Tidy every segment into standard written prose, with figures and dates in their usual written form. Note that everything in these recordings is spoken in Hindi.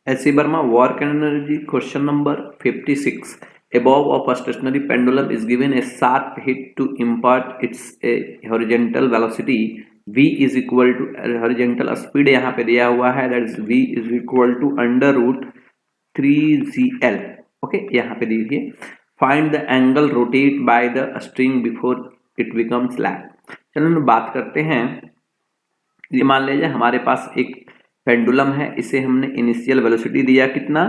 S.C. Burma, work and energy, question number 56. Above of a stationary pendulum is given a sharp hit to impart its a horizontal velocity v is equal to horizontal speed यहाँ पे दिया हुआ है, that is v is equal to under root 3gl. Okay, यहाँ पे दीजिए find the angle rotate by the string before it becomes slack. चलो हम बात करते हैं। ये मान लीजिए हमारे पास एक पेंडुलम है, इसे हमने इनिशियल वेलोसिटी दिया कितना,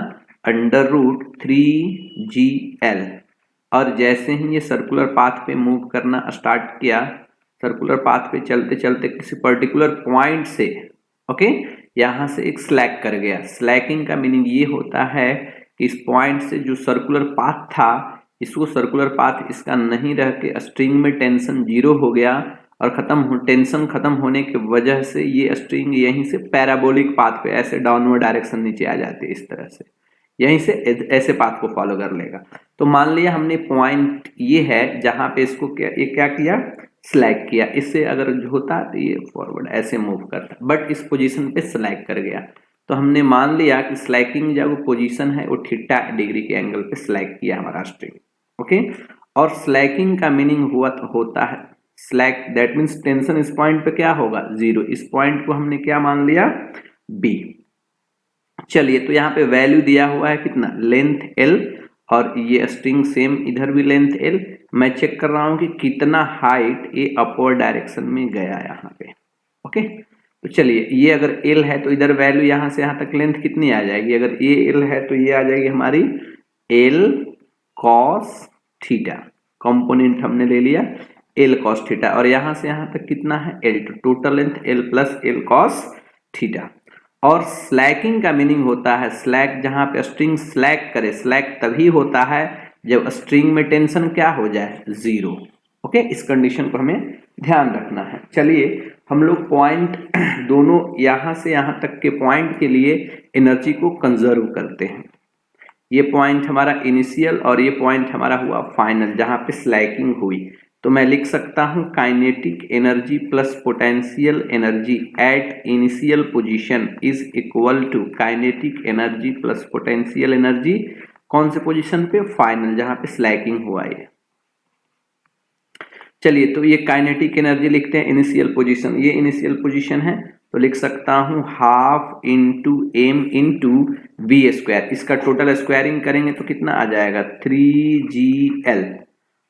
अंडर रूट 3gl, और जैसे ही ये सर्कुलर पाथ पे मूव करना स्टार्ट किया, सर्कुलर पाथ पे चलते चलते किसी पर्टिकुलर पॉइंट से ओके यहाँ से एक स्लैक कर गया। स्लैकिंग का मीनिंग ये होता है कि इस पॉइंट से जो सर्कुलर पाथ था, इसको सर्कुलर पाथ इसका नहीं रह के स्ट्रिंग में टेंशन जीरो हो गया और टेंशन खत्म होने की वजह से ये स्ट्रिंग यहीं से पैराबोलिक पाथ पे ऐसे डाउनवर्ड डायरेक्शन नीचे आ जाती है, इस तरह से यहीं से ऐसे पाथ को फॉलो कर लेगा। तो मान लिया हमने पॉइंट ये है जहां पे इसको क्या किया, स्लैक किया। इससे अगर होता तो ये फॉरवर्ड ऐसे मूव करता, बट इस पोजीशन पे स्लैक कर गया। तो हमने मान लिया कि स्लैकिंग जो पोजीशन है वो थीटा डिग्री के एंगल पे स्लैक किया हमारा स्ट्रिंग। ओके, और स्लैकिंग का मीनिंग होता है स्लैक, दैट मीन्स टेंशन इस पॉइंट पे क्या होगा, जीरो। इस पॉइंट को हमने क्या मान लिया, बी। चलिए, तो यहाँ पे वैल्यू दिया हुआ है कितना, लेंथ एल, और ये स्ट्रिंग सेम इधर भी लेंथ एल। मैं चेक कर रहा हूं कि कितना हाइट ये अपवर्ड डायरेक्शन में गया यहाँ पे। ओके, तो चलिए, ये अगर एल है तो इधर वैल्यू यहाँ से यहाँ तक लेंथ कितनी आ जाएगी, अगर ये एल है तो ये आ जाएगी हमारी एल कॉस थीटा, कंपोनेंट हमने ले लिया एल कॉस थीटा, और यहां से यहां तक कितना है L, total length L plus L cos theta. और स्लैकिंग का मीनिंग होता है स्लैक, जहां पे स्ट्रिंग स्लैक करे, स्लैक तभी होता है जब स्ट्रिंग में टेंशन क्या हो जाए, जीरो। ओके, इस कंडीशन को हमें ध्यान रखना है। चलिए, हम लोग पॉइंट दोनों यहां से यहां तक के पॉइंट के लिए एनर्जी को कंजर्व करते हैं। ये पॉइंट हमारा इनिशियल और ये पॉइंट हमारा हुआ फाइनल जहां पे स्लैकिंग हुई। तो मैं लिख सकता हूं kinetic energy plus potential energy at initial position is equal to kinetic energy plus potential energy कौन से पोजीशन पे, फाइनल, जहां पे स्लैकिंग हुआ है। चलिए, तो ये काइनेटिक एनर्जी लिखते हैं इनिशियल पोजीशन, ये इनिशियल पोजीशन है, तो लिख सकता हूं half into m into v square. इसका टोटल स्क्वायरिंग करेंगे तो कितना आ जाएगा, 3gl।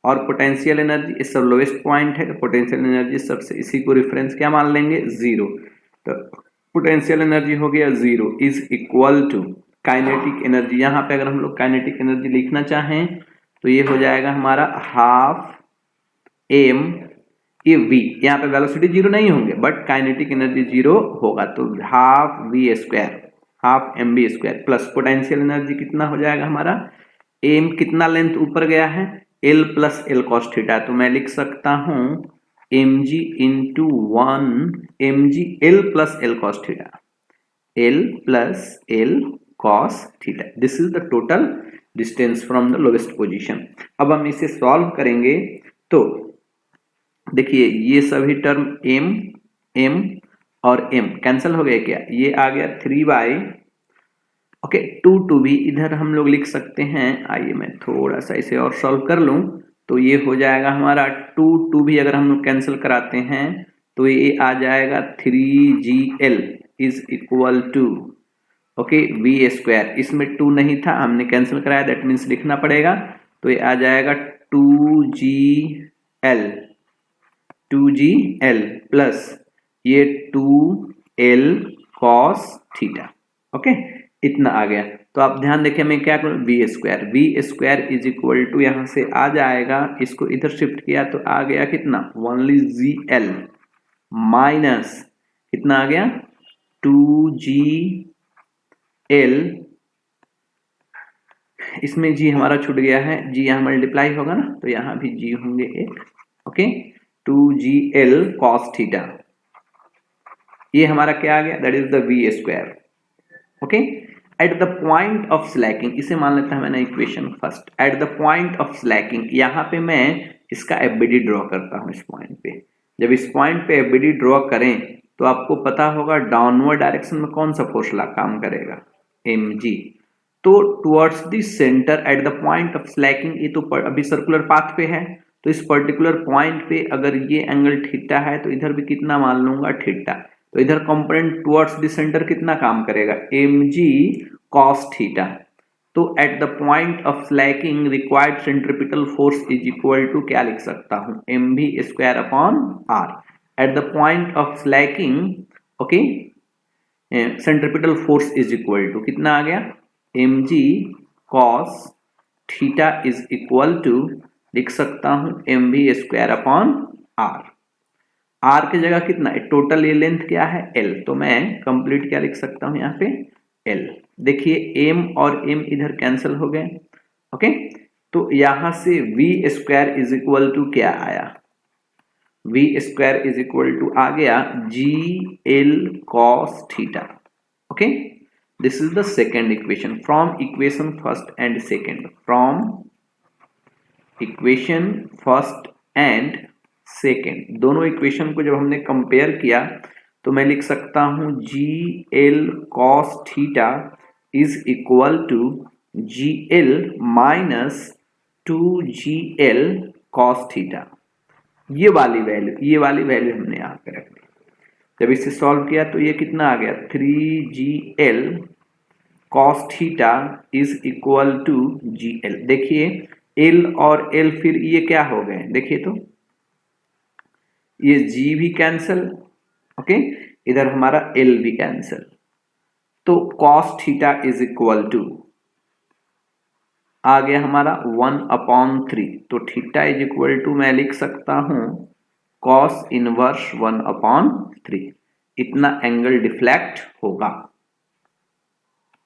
और पोटेंशियल एनर्जी इस सब लोएस्ट पॉइंट है, तो पोटेंशियल एनर्जी सबसे इसी को रेफरेंस क्या मान लेंगे, जीरो। तो पोटेंशियल एनर्जी हो गया zero is equal to kinetic energy. यहाँ पे अगर हम लोग काइनेटिक एनर्जी लिखना चाहें तो ये हो जाएगा हमारा हाफ एम, ये वी, यहाँ पे वेलोसिटी जीरो नहीं होंगे बट काइनेटिक एनर्जी जीरो होगा, तो half v square, half m b square plus potential energy कितना हो जाएगा हमारा, एम कितना लेंथ ऊपर गया है, L plus L cos theta. तो मैं लिख सकता हूं m g into one m g L plus L cos theta, L plus L cos theta, this is the total distance from the lowest position. अब हम इसे सॉल्व करेंगे तो देखिए ये सभी टर्म एम एम और एम कैंसिल हो गए क्या, ये आ गया 3 ओके 2 भी इधर हम लोग लिख सकते हैं। आइए मैं थोड़ा सा इसे और सॉल्व कर लूं, तो ये हो जाएगा हमारा 2 भी अगर हम लोग कैंसिल कराते हैं तो ये आ जाएगा 3gl is equal to okay v square. इसमें 2 नहीं था, हमने कैंसिल कराया, दैट मीन्स लिखना पड़ेगा, तो ये आ जाएगा 2gl प्लस ये 2l cos थीटा। ओके, इतना आ गया। तो आप ध्यान देखें, मैं क्या करूं, v square is equal to यहां से आ जाएगा, इसको इधर शिफ्ट किया तो आ गया कितना, ओनली gl माइनस कितना आ गया 2gl, इसमें जी हमारा छूट गया है, जी यहाँ मल्टीप्लाई होगा ना तो यहाँ भी जी होंगे एक। ओके, 2gl cos थीटा, ये हमारा क्या आ गया, that is the v square. Okay, at the point of slacking, इसे मान लेते हैं मैंने equation first, at the point of slacking, यहाँ पे मैं इसका एफबीडी ड्रॉ करता हूँ। इस पॉइंट पे, जब इस पॉइंट पे एफबीडी ड्रॉ करें तो आपको पता होगा डाउनवर्ड डायरेक्शन में कौन सा फोर्स काम करेगा, mg। तो towards the centre at the point of Slaking, ये तो अभी सर्कुलर पाथ पे है, तो इस पर्टिकुलर पॉइंट पे अगर ये एंगल थीटा है तो इधर भी कितना मान लूंगा थीटा, तो इधर कंपोनेंट टुवर्ड्स द सेंटर कितना काम करेगा mg cos थीटा। तो at the point of slacking required centripetal force is equal to क्या लिख सकता हूं mv square upon r। At the point of slacking okay centripetal force is equal to कितना आ गया mg cos theta is equal to लिख सकता हूं mv square upon r। r की जगह कितना है टोटल ये लेंथ क्या है l, तो मैं कंप्लीट क्या लिख सकता हूं यहाँ पे l। देखिए m और m इधर कैंसिल हो गए ओके, तो यहां से v square is equal to क्या आया v square is equal to आ गया g L cos theta okay. This is the second equation from equation first and second, from equation first and second दोनों इक्वेशन को जब हमने कंपेयर किया तो मैं लिख सकता हूं g L cos theta is equal to g L minus 2gl cos theta. ये वाली वैल्यू हमने यहाँ पे रख दी। जब इसे सॉल्व किया तो ये कितना आ गया 3gl cos theta is equal to gl। देखिए l और l फिर ये क्या हो गए देखिए, तो ये g भी कैंसिल ओके, इधर हमारा l भी कैंसिल, तो cos theta is equal to आ गया हमारा 1/3। तो थीटा इज इक्वल टू मैं लिख सकता हूं cos इनवर्स 1/3, इतना एंगल डिफ्लेक्ट होगा।